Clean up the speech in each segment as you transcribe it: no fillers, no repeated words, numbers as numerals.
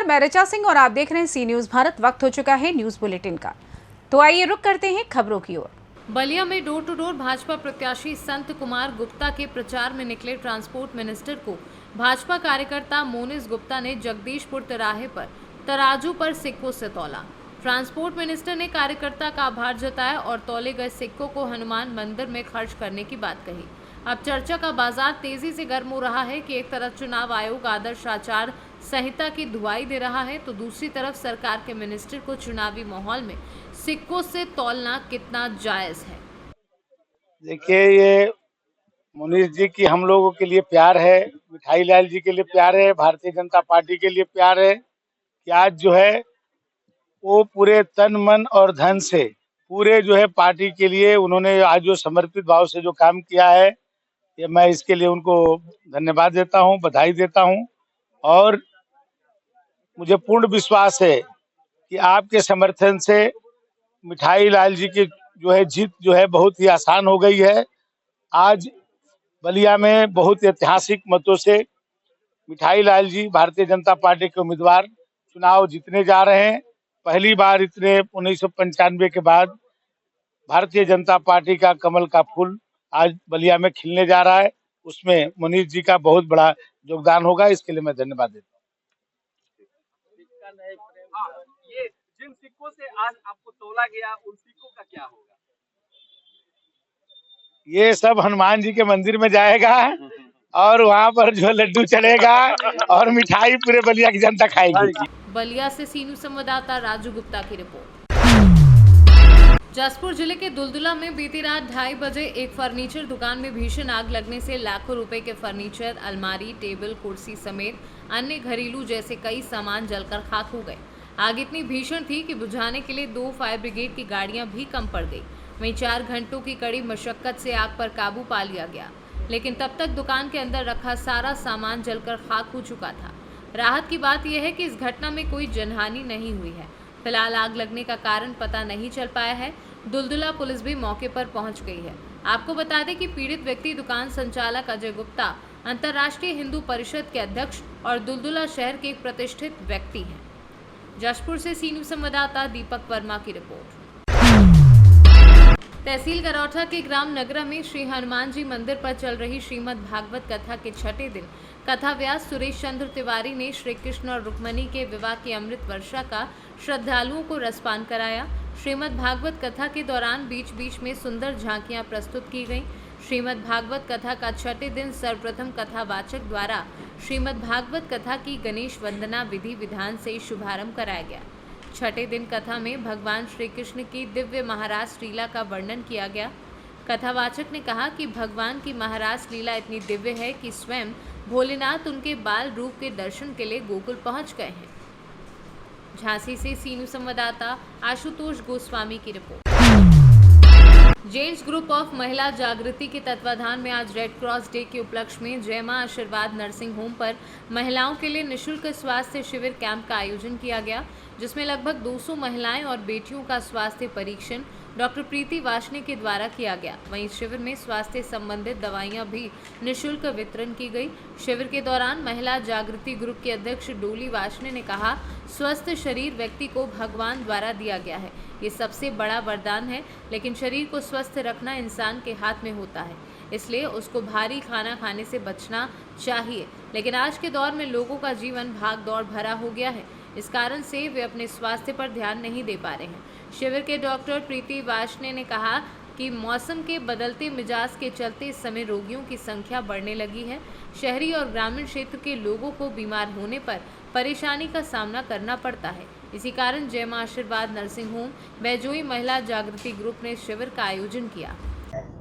मैं ऋचा सिंह और आप देख रहे हैं सी न्यूज़ भारत। वक्त हो चुका है न्यूज़ बुलेटिन का, तो आइए रुक करते हैं खबरों की ओर। बलिया में डोर टू डोर भाजपा प्रत्याशी संत कुमार गुप्ता के प्रचार में निकले ट्रांसपोर्ट मिनिस्टर को भाजपा कार्यकर्ता मोनिस गुप्ता ने जगदीशपुर तिराहे पर तराजू पर सिक्कों से तौला। ट्रांसपोर्ट मिनिस्टर ने कार्यकर्ता का आभार जताया और तौले गए सिक्कों को हनुमान मंदिर में खर्च करने की बात कही। अब चर्चा का बाजार तेजी से गर्म हो रहा है कि एक तरफ चुनाव आयोग आदर्श आचार संहिता की दुहाई दे रहा है, तो दूसरी तरफ सरकार के मिनिस्टर को चुनावी माहौल में सिक्कों से तौलना कितना जायज है। देखिए, ये मुनीष जी की हम लोगों के लिए प्यार है, मिठाई लाल जी के लिए प्यार है, भारतीय जनता पार्टी के लिए प्यार है कि आज जो है वो पूरे तन मन और धन से पूरे जो है पार्टी के लिए उन्होंने आज जो समर्पित भाव से जो काम किया है, ये मैं इसके लिए उनको धन्यवाद देता हूँ, बधाई देता हूँ। और मुझे पूर्ण विश्वास है कि आपके समर्थन से मिठाई लाल जी की जो है जीत जो है बहुत ही आसान हो गई है। आज बलिया में बहुत ऐतिहासिक मतों से मिठाई लाल जी भारतीय जनता पार्टी के उम्मीदवार चुनाव जीतने जा रहे हैं। पहली बार इतने 1995 के बाद भारतीय जनता पार्टी का कमल का फूल आज बलिया में खिलने जा रहा है। उसमें मुनीष जी का बहुत बड़ा योगदान होगा, इसके लिए मैं धन्यवाद देता हूँ। ये जिन सिक्कों से आज आपको तोला गया, उन सिक्कों का क्या होगा? ये सब हनुमान जी के मंदिर में जाएगा और वहाँ पर जो लड्डू चलेगा और मिठाई पूरे बलिया की जनता खाएगी। बलिया से सी न्यूज़ संवाददाता राजू गुप्ता की रिपोर्ट। जसपुर जिले के दुलदुला में बीती रात 2:30 बजे एक फर्नीचर दुकान में भीषण आग लगने से लाखों रुपए के फर्नीचर, अलमारी, टेबल, कुर्सी समेत अन्य घरेलू जैसे कई सामान जलकर खाक हो गए। आग इतनी भीषण थी कि बुझाने के लिए 2 फायर ब्रिगेड की गाड़ियां भी कम पड़ गई। वहीं 4 घंटों की कड़ी मशक्कत से आग पर काबू पा लिया गया, लेकिन तब तक दुकान के अंदर रखा सारा सामान जलकर खाक हो चुका था। राहत की बात यह है कि इस घटना में कोई जनहानि नहीं हुई है। फिलहाल आग लगने का कारण पता नहीं चल पाया है। दुलदुला पुलिस भी मौके पर पहुंच गई है। आपको बता दें कि पीड़ित व्यक्ति दुकान संचालक अजय गुप्ता अंतर्राष्ट्रीय हिंदू परिषद के अध्यक्ष और दुलदुला शहर के एक प्रतिष्ठित व्यक्ति हैं। जशपुर से सी न्यूज़ संवाददाता दीपक वर्मा की रिपोर्ट। तहसील गरौठा के ग्राम नगरा में श्री हनुमान जी मंदिर पर चल रही श्रीमद् भागवत कथा के छठे दिन कथा व्यास सुरेश चंद्र तिवारी ने श्री कृष्ण और रुक्मणी के विवाह की अमृत वर्षा का श्रद्धालुओं को रसपान कराया। श्रीमद् भागवत कथा के दौरान बीच बीच में सुंदर झांकियां प्रस्तुत की गईं। श्रीमद् भागवत कथा का छठे दिन सर्वप्रथम कथावाचक द्वारा श्रीमद् भागवत कथा की गणेश वंदना विधि विधान से शुभारंभ कराया गया। छठे दिन कथा में भगवान श्री कृष्ण की दिव्य महारास लीला का वर्णन किया गया। कथावाचक ने कहा कि भगवान की महारास लीला इतनी दिव्य है कि स्वयं भोलेनाथ उनके बाल रूप के दर्शन के लिए गोकुल पहुंच गए हैं। झांसी से सी न्यूज़ संवाददाता आशुतोष गोस्वामी की रिपोर्ट। जेंट्स ग्रुप ऑफ महिला जागृति के तत्वाधान में आज रेड क्रॉस डे के उपलक्ष्य में जय मां आशीर्वाद नर्सिंग होम पर महिलाओं के लिए निःशुल्क स्वास्थ्य शिविर कैंप का आयोजन किया गया, जिसमें लगभग 200 महिलाएं और बेटियों का स्वास्थ्य परीक्षण डॉक्टर प्रीति वाशने के द्वारा किया गया। वहीं शिविर में स्वास्थ्य संबंधित दवाइयां भी निःशुल्क वितरण की गई। शिविर के दौरान महिला जागृति ग्रुप के अध्यक्ष डोली वाशने ने कहा, स्वस्थ शरीर व्यक्ति को भगवान द्वारा दिया गया है। ये सबसे बड़ा वरदान है, लेकिन शरीर को स्वस्थ रखना इंसान के हाथ में होता है, इसलिए उसको भारी खाना खाने से बचना चाहिए। लेकिन आज के दौर में लोगों का जीवन भाग दौड़ भरा हो गया है, इस कारण से वे अपने स्वास्थ्य पर ध्यान नहीं दे पा रहे हैं। शिविर के डॉक्टर प्रीति वाशने ने कहा कि मौसम के बदलते मिजाज के चलते इस समय रोगियों की संख्या बढ़ने लगी है। शहरी और ग्रामीण क्षेत्र के लोगों को बीमार होने पर परेशानी का सामना करना पड़ता है। इसी कारण जय मां आशीर्वाद नर्सिंग होम बैजोई महिला जागृति ग्रुप ने शिविर का आयोजन किया।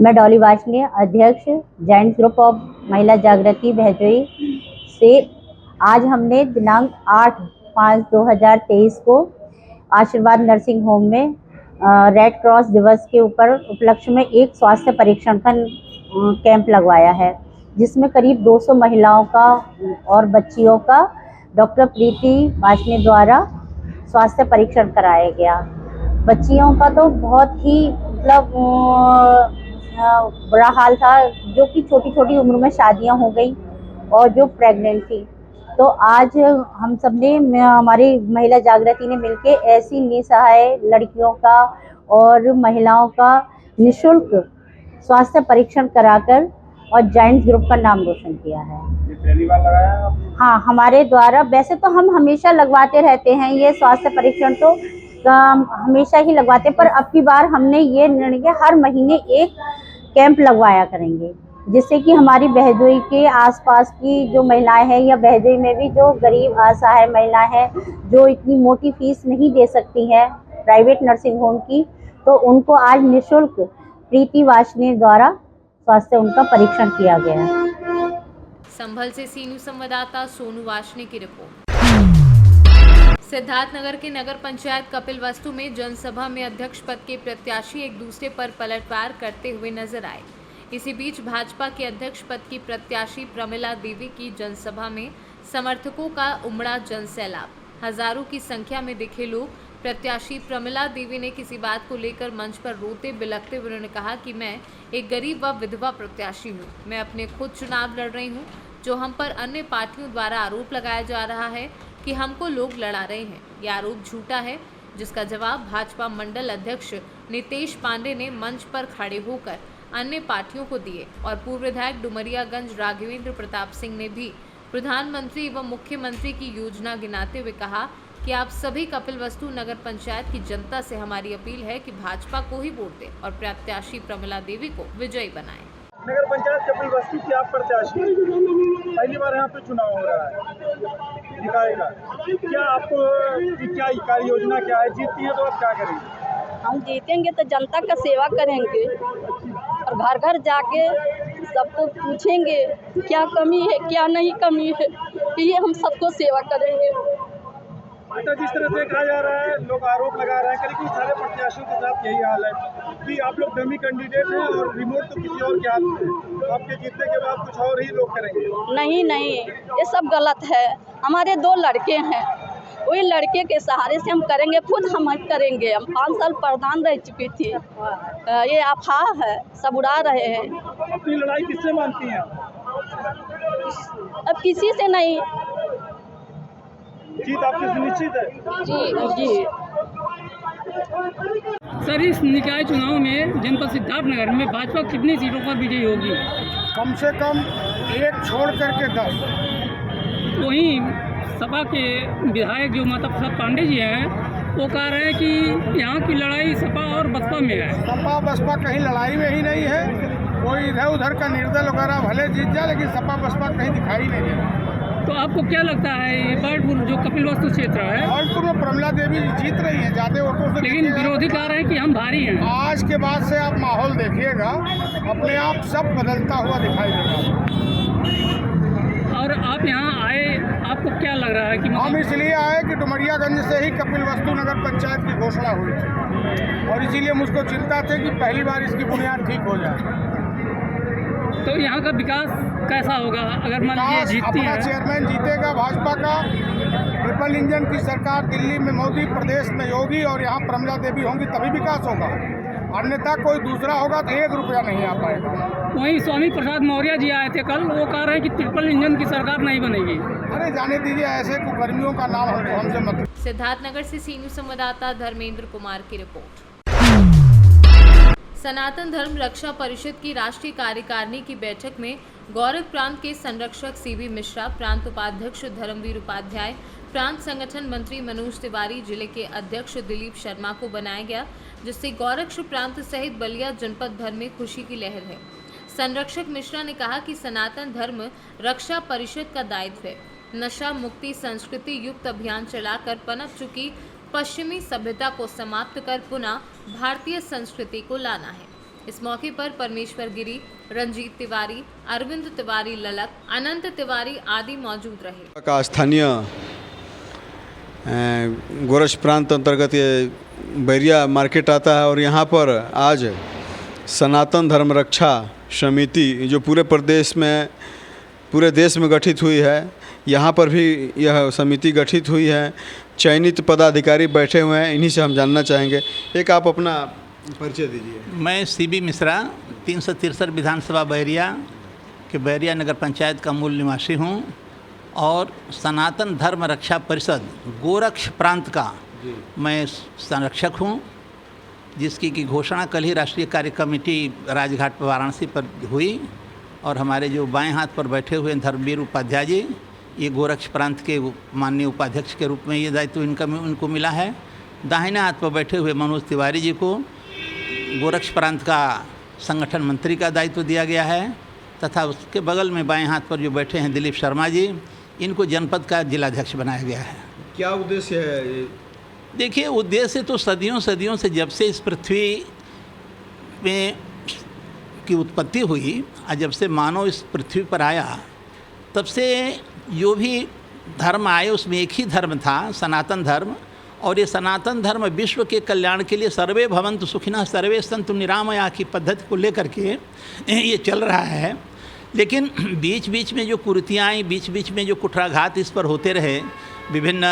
मैं डॉली वाशने, अध्यक्ष जेंट्स ग्रुप ऑफ महिला जागृति भैजोई से आज हमने दिनांक 8/5/2023 को आशीर्वाद नर्सिंग होम में रेड क्रॉस दिवस के ऊपर उपलक्ष्य में एक स्वास्थ्य परीक्षण का कैंप लगवाया है, जिसमें करीब 200 महिलाओं का और बच्चियों का डॉक्टर प्रीति वाशने द्वारा स्वास्थ्य परीक्षण कराया गया। बच्चियों का तो बहुत ही मतलब बुरा हाल था, जो कि छोटी छोटी उम्र में शादियां हो गई और जो प्रेग्नेंट थी। तो आज हम सब ने हमारी महिला जागृति ने मिलके ऐसी निसहाय लड़कियों का और महिलाओं का निःशुल्क स्वास्थ्य परीक्षण कराकर और जायंट्स ग्रुप का नाम रोशन किया है। ये पहली बार लगाया है आपने? हाँ, हमारे द्वारा वैसे तो हम हमेशा लगवाते रहते हैं ये स्वास्थ्य परीक्षण, तो हमेशा ही लगवाते, पर अब की बार हमने ये निर्णय किया हर महीने एक कैंप लगवाया करेंगे, जिससे कि हमारी बहजोई के आसपास की जो महिलाएं हैं या बहजोई में भी जो गरीब असहाय महिलाएं हैं जो इतनी मोटी फीस नहीं दे सकती हैं प्राइवेट नर्सिंग होम की, तो उनको आज निःशुल्क प्रीति वाशनी द्वारा स्वास्थ्य उनका परीक्षण किया गया है। संभल से सी न्यूज संवाददाता सोनू वाशनी की रिपोर्ट। सिद्धार्थनगर के नगर पंचायत कपिलवस्तु में जनसभा में अध्यक्ष पद के प्रत्याशी एक दूसरे पर पलटवार करते हुए नजर आए। इसी बीच भाजपा के अध्यक्ष पद की प्रत्याशी प्रमिला देवी की जनसभा में समर्थकों का उमड़ा जनसैलाब। हजारों की संख्या में दिखे लोग। प्रत्याशी प्रमिला देवी ने किसी बात को लेकर मंच पर रोते बिलखते हुए उन्होंने कहा कि मैं एक गरीब व विधवा प्रत्याशी हूँ। मैं अपने खुद चुनाव लड़ रही हूँ। जो हम पर अन्य पार्टियों द्वारा आरोप लगाया जा रहा है कि हमको लोग लड़ा रहे हैं, यह आरोप झूठा है, जिसका जवाब भाजपा मंडल अध्यक्ष नितेश पांडे ने मंच पर खड़े होकर अन्य पार्टियों को दिए। और पूर्व विधायक डुमरियागंज राघवेंद्र प्रताप सिंह ने भी प्रधानमंत्री एवं मुख्यमंत्री की योजना गिनाते हुए कहा कि आप सभी कपिलवस्तु नगर पंचायत की जनता से हमारी अपील है कि भाजपा को ही वोट दें और प्रत्याशी प्रमिला देवी को विजयी बनाएं। नगर पंचायत कपिलवस्तु की आप प्रत्याशी, पहली बार यहाँ पे चुनाव हो रहा है निकाय का, क्या आपको क्या कार्य योजना क्या है? जीतती है तो आप क्या करेंगे? हम जीतेंगे तो जनता का सेवा करेंगे और घर घर जाके सबको पूछेंगे क्या कमी है क्या नहीं कमी है, ये हम सबको सेवा करेंगे। तो जिस तरह से कहा जा रहा है, लोग आरोप लगा रहे हैं, करीब सारे प्रत्याशियों के साथ यही हाल है कि आप लोग डमी कैंडिडेट हैं और रिमोट तो किसी और के हाथ में है, आपके जीतने के बाद कुछ और ही लोग करेंगे। नहीं नहीं, ये सब गलत है। हमारे 2 लड़के हैं, वही लड़के के सहारे से हम करेंगे, खुद हम करेंगे। हम 5 साल प्रधान रह चुकी थी। ये अफवाह है, सब उड़ा रहे हैं। अपनी लड़ाई किससे मानती हैं? अब किसी से नहीं। जीत आपकी सुनिश्चित है? जी जी। सर, इस निकाय चुनाव में जनपद सिद्धार्थनगर में भाजपा कितनी सीटों पर विजयी होगी? कम से कम 1 छोड़ करके 10। वहीं सपा के विधायक जो माता प्रसाद पांडे जी हैं, वो कह रहे हैं कि यहाँ की लड़ाई सपा और बसपा में है। सपा बसपा कहीं लड़ाई में ही नहीं है। कोई इधर उधर का निर्दल वगैरह भले जीत जाए, लेकिन सपा बसपा कहीं दिखाई नहीं दे रहा। तो आपको क्या लगता है ये बर्डपुर जो कपिलवस्तु क्षेत्र है, बर्डपुर में प्रमिला देवी जीत रही है ज्यादा वोटों से, लेकिन विरोधी कह रहे हैं कि हम भारी हैं। आज के बाद से आप माहौल देखिएगा, अपने आप सब बदलता हुआ दिखाई देगा। और आप यहाँ आए, आपको क्या लग रहा है कि हम इसलिए आए कि डुमरियागंज से ही कपिलवस्तु नगर पंचायत की घोषणा हुई थी और इसीलिए मुझको चिंता थी कि पहली बार इसकी बुनियाद ठीक हो जाए। तो यहाँ का विकास कैसा होगा अगर मान लीजिए जीतती है? चेयरमैन जीतेगा भाजपा का, ट्रिपल इंजन की सरकार दिल्ली में मोदी, प्रदेश में योगी और यहाँ प्रमिला देवी होंगी, तभी विकास होगा। अन्यथा कोई दूसरा होगा तो 1 रुपया नहीं आ पाएगा। वहीं स्वामी प्रसाद मौर्य जी आए थे कल, वो कह रहे हैं कि ट्रिपल इंजन की सरकार नहीं बनेगी। अरे जाने दीजिए, ऐसे कुकर्मियों का नाम हमसे मत। सिद्धार्थनगर से सी न्यूज संवाददाता धर्मेंद्र कुमार की रिपोर्ट। सनातन धर्म रक्षा परिषद की राष्ट्रीय कार्यकारिणी की बैठक में गौरव प्रांत के संरक्षक सीबी मिश्रा, प्रांत उपाध्यक्ष धर्मवीर उपाध्याय, प्रांत संगठन मंत्री मनोज तिवारी, जिले के अध्यक्ष दिलीप शर्मा को बनाया गया, जिससे गौरक्ष प्रांत सहित बलिया जनपद भर में खुशी की लहर है। संरक्षक मिश्रा ने कहा कि सनातन धर्म रक्षा परिषद का दायित्व है नशा मुक्ति संस्कृति युक्त अभियान चलाकर पनप चुकी पश्चिमी सभ्यता को समाप्त कर पुनः भारतीय संस्कृति को लाना है। इस मौके पर परमेश्वर गिरी, रंजीत तिवारी, अरविंद तिवारी ललक, अनंत तिवारी आदि मौजूद रहे। का स्थानीय गोरक्ष प्रांत अंतर्गत ये बैरिया मार्केट आता है और यहाँ पर आज सनातन धर्म रक्षा समिति जो पूरे देश में गठित हुई है, यहाँ पर भी यह समिति गठित हुई है। चयनित पदाधिकारी बैठे हुए हैं, इन्हीं से हम जानना चाहेंगे। एक आप अपना परिचय दीजिए। मैं सीबी मिश्रा 363 विधानसभा बैरिया के बैरिया नगर पंचायत का मूल निवासी हूँ और सनातन धर्म रक्षा परिषद गोरक्ष प्रांत का मैं संरक्षक हूँ, जिसकी की घोषणा कल ही राष्ट्रीय कार्य कमेटी राजघाट वाराणसी पर हुई। और हमारे जो बाएं हाथ पर बैठे हुए धर्मवीर उपाध्याय जी, ये गोरक्ष प्रांत के माननीय उपाध्यक्ष के रूप में ये दायित्व इनको मिला है। दाहिने हाथ पर बैठे हुए मनोज तिवारी जी को गोरक्ष प्रांत का संगठन मंत्री का दायित्व दिया गया है, तथा उसके बगल में बाएं हाथ पर जो बैठे हैं दिलीप शर्मा जी, इनको जनपद का जिलाध्यक्ष बनाया गया है। क्या उद्देश्य है? देखिए, उद्देश्य तो सदियों से जब से इस पृथ्वी में की उत्पत्ति हुई और जब से मानव इस पृथ्वी पर आया, तब से जो भी धर्म आए उसमें एक ही धर्म था, सनातन धर्म। और ये सनातन धर्म विश्व के कल्याण के लिए सर्वे भवन्तु सुखिनः सर्वे सन्तु निरामया की पद्धति को लेकर के ये चल रहा है। लेकिन बीच बीच में जो कुरीतियाँ आई, बीच बीच में जो कुठाराघात इस पर होते रहे, विभिन्न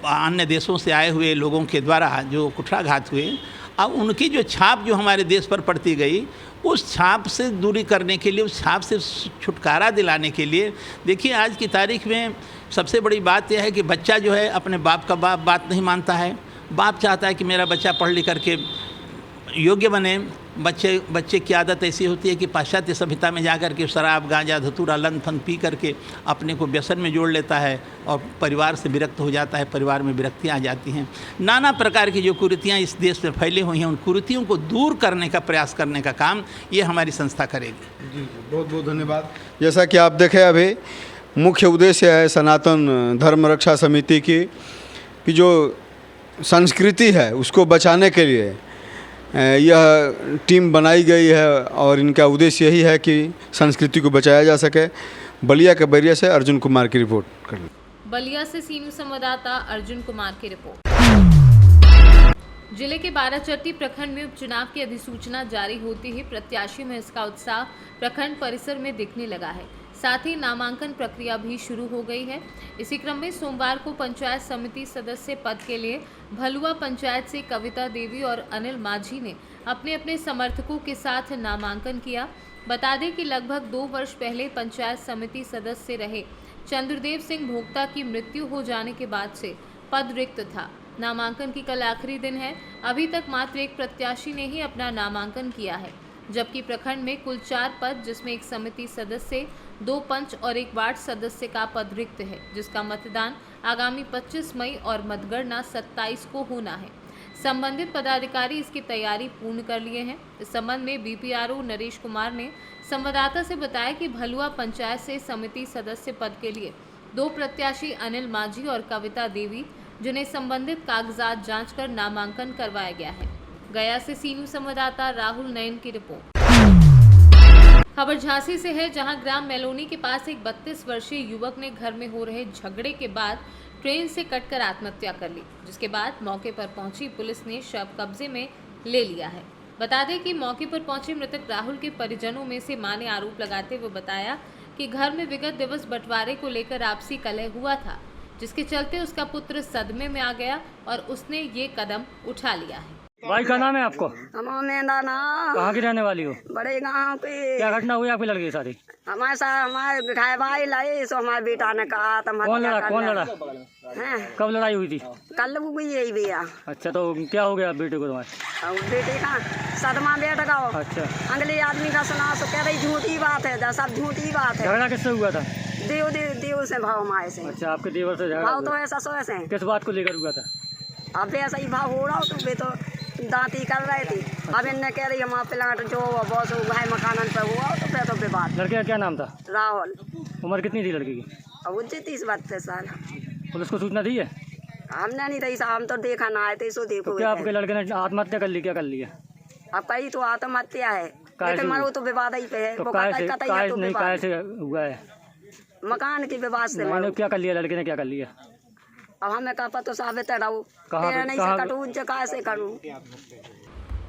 अन्य देशों से आए हुए लोगों के द्वारा जो कुठाराघात हुए, अब उनकी जो छाप जो हमारे देश पर पड़ती गई, उस छाप से दूरी करने के लिए, उस छाप से छुटकारा दिलाने के लिए, देखिए आज की तारीख में सबसे बड़ी बात यह है कि बच्चा जो है अपने बाप का बात नहीं मानता है। बाप चाहता है कि मेरा बच्चा पढ़ लिख करके योग्य बने। बच्चे की आदत ऐसी होती है कि पाश्चात्य सभ्यता में जाकर के शराब, गांजा, धतूरा, लन फन पी करके अपने को व्यसन में जोड़ लेता है और परिवार से विरक्त हो जाता है, परिवार में विरक्तियाँ आ जाती हैं। नाना प्रकार की जो कुरीतियाँ इस देश में फैली हुई हैं, उन कुरीतियों को दूर करने का प्रयास करने का काम ये हमारी संस्था करेगी। जी, बहुत बहुत धन्यवाद। जैसा कि आप देखें, अभी मुख्य उद्देश्य है सनातन धर्म रक्षा समिति की जो संस्कृति है उसको बचाने के लिए यह टीम बनाई गई है, और इनका उद्देश्य यही है कि संस्कृति को बचाया जा सके। बलिया के बैरिया से अर्जुन कुमार की रिपोर्ट कर। बलिया से सी न्यूज़ संवाददाता अर्जुन कुमार की रिपोर्ट। जिले के बाराचट्टी प्रखंड में उपचुनाव की अधिसूचना जारी होते ही प्रत्याशियों में इसका उत्साह प्रखंड परिसर में दिखने लगा है। साथ ही नामांकन प्रक्रिया भी शुरू हो गई है। इसी क्रम में सोमवार को पंचायत समिति सदस्य पद के लिए भलुआ पंचायत से कविता देवी और अनिल माझी ने अपने अपने समर्थकों के साथ नामांकन किया। बता दें कि लगभग 2 वर्ष पहले पंचायत समिति सदस्य रहे चंद्रदेव सिंह भोक्ता की मृत्यु हो जाने के बाद से पद रिक्त था। नामांकन की कल आखिरी दिन है। अभी तक मात्र एक प्रत्याशी ने ही अपना नामांकन किया है, जबकि प्रखंड में कुल 4 पद, जिसमें एक समिति सदस्य, 2 पंच और 1 वार्ड सदस्य का पद रिक्त है, जिसका मतदान आगामी 25 मई और मतगणना 27 को होना है। संबंधित पदाधिकारी इसकी तैयारी पूर्ण कर लिए हैं। इस संबंध में बीपीआरओ नरेश कुमार ने संवाददाता से बताया कि भलुआ पंचायत से समिति सदस्य पद के लिए 2 प्रत्याशी अनिल माझी और कविता देवी, जिन्हें संबंधित कागजात जांच कर नामांकन करवाया गया है। गया से सी न्यूज़ संवाददाता राहुल नयन की रिपोर्ट। खबर झांसी से है, जहां ग्राम मेलोनी के पास एक 32 वर्षीय युवक ने घर में हो रहे झगड़े के बाद ट्रेन से कटकर आत्महत्या कर ली, जिसके बाद मौके पर पहुंची पुलिस ने शव कब्जे में ले लिया है। बता दें कि मौके पर पहुंचे मृतक राहुल के परिजनों में से मां ने आरोप लगाते हुए बताया कि घर में विगत दिवस बंटवारे को लेकर आपसी कलह हुआ था, जिसके चलते उसका पुत्र सदमे में आ गया और उसने ये कदम उठा लिया है। भाई का नाम है आपको? कहाँ की रहने वाली हो? बड़े गाँव पे। क्या घटना हुई आपके लड़के के साथ? हमारे बिठाए भाई लाई, सो हमारे बेटा ने कहा कौन लड़ा? कब लड़ाई हुई थी? कल हुई यही भैया। अच्छा, तो क्या हो गया बेटे को तुम्हारे? बेटे का सदमा बैठ गया। अच्छा, अगले आदमी का सुना तो कह रही झूठी बात है, सब झूठी बात है। झगड़ा किससे हुआ था? देव से भाव माए से। अच्छा, आपके देवर से झगड़ा? भाव तो ऐसा सो ऐसे। किस बात को लेकर हुआ था? अब ऐसा ही भाव हो रहा हो तो वे तो दांती कर रहे थे। अब इन्हें कह रही हम प्लांट जो बॉस भाई मकान पे हुआ तो फिर तो विवाद। लड़के का क्या नाम था? राहुल। उम्र कितनी थी लड़की की? अब 30-32 साल। पुलिस को सूचना दी है? हमने नहीं दी, हम तो देखा ना आए थे, सो देखो। तो क्या आपके लड़के ने आत्महत्या कर ली? क्या कर लिया? अब कहीं तो आत्महत्या है, लेकिन मरो तो विवाद ही पे है। तो कैसे हुआ है? मकान के विवाद से। मैंने क्या कर लिया? लड़के ने क्या कर लिया? अब हमें कहा तो साबित रहूं, नहीं से कटूं जगह से करूं।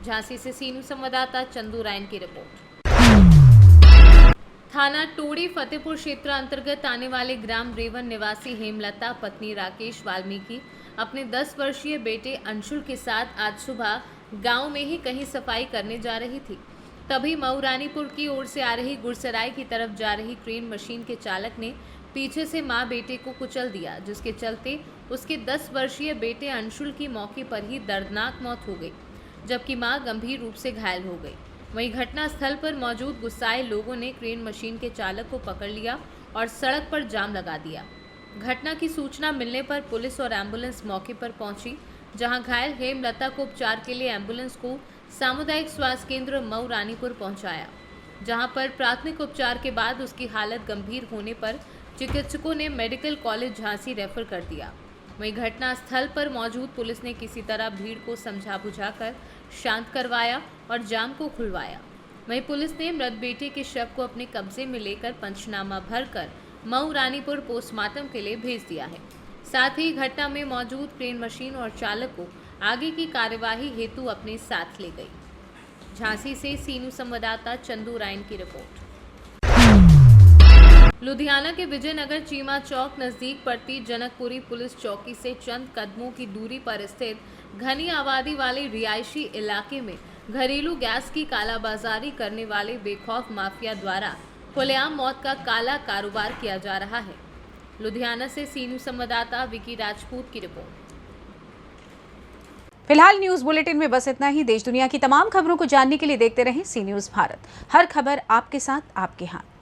झांसी से सी न्यूज़ संवाददाता चंदू रायन की रिपोर्ट। थाना टोड़ी फतेहपुर क्षेत्र अंतर्गत आने वाले ग्राम रेवन निवासी हेमलता पत्नी राकेश वाल्मीकि अपने 10 वर्षीय बेटे अंशुल के साथ आज सुबह गांव में ही कहीं सफाई करने जा रही थी। तभी मऊरानीपुर की ओर से आ रही गुरसराय की तरफ जा रही क्रेन मशीन के चालक ने पीछे से मां बेटे को कुचल दिया, जिसके चलते उसके 10 वर्षीय बेटे अंशुल की मौके पर ही दर्दनाक मौत हो गई, जबकि मां गंभीर रूप से घायल हो गई। वहीं घटनास्थल पर मौजूद गुस्साए लोगों ने क्रेन मशीन के चालक को पकड़ लिया और सड़क पर जाम लगा दिया। घटना की सूचना मिलने पर पुलिस और एम्बुलेंस मौके पर पहुंची, जहां घायल हेमलता को उपचार के लिए एम्बुलेंस को सामुदायिक स्वास्थ्य केंद्र मऊरानीपुर पहुंचाया, जहां पर प्राथमिक उपचार के बाद उसकी हालत गंभीर होने पर चिकित्सकों ने मेडिकल कॉलेज झांसी रेफर कर दिया। वहीं घटनास्थल पर मौजूद पुलिस ने किसी तरह भीड़ को समझा बुझाकर शांत करवाया और जाम को खुलवाया। वहीं पुलिस ने मृत बेटे के शव को अपने कब्जे में लेकर पंचनामा भरकर मऊरानीपुर पोस्टमार्टम के लिए भेज दिया है। साथ ही घटना में मौजूद क्रेन मशीन और चालक को आगे की कार्यवाही हेतु अपने साथ ले गई। झांसी से सी न्यूज़ संवाददाता चंदू रायन की रिपोर्ट। लुधियाना के विजयनगर चीमा चौक नजदीक पड़ती जनकपुरी पुलिस चौकी से चंद कदमों की दूरी पर स्थित घनी आबादी वाले रिहायशी इलाके में घरेलू गैस की कालाबाजारी करने वाले बेखौफ माफिया द्वारा खुलेआम मौत का काला कारोबार किया जा रहा है। लुधियाना से सी न्यूज़ संवाददाता विकी राजपूत की रिपोर्ट। फिलहाल न्यूज़ बुलेटिन में बस इतना ही। देश दुनिया की तमाम खबरों को जानने के लिए देखते रहें सी न्यूज़ भारत। हर खबर आपके साथ, आपके हाथ।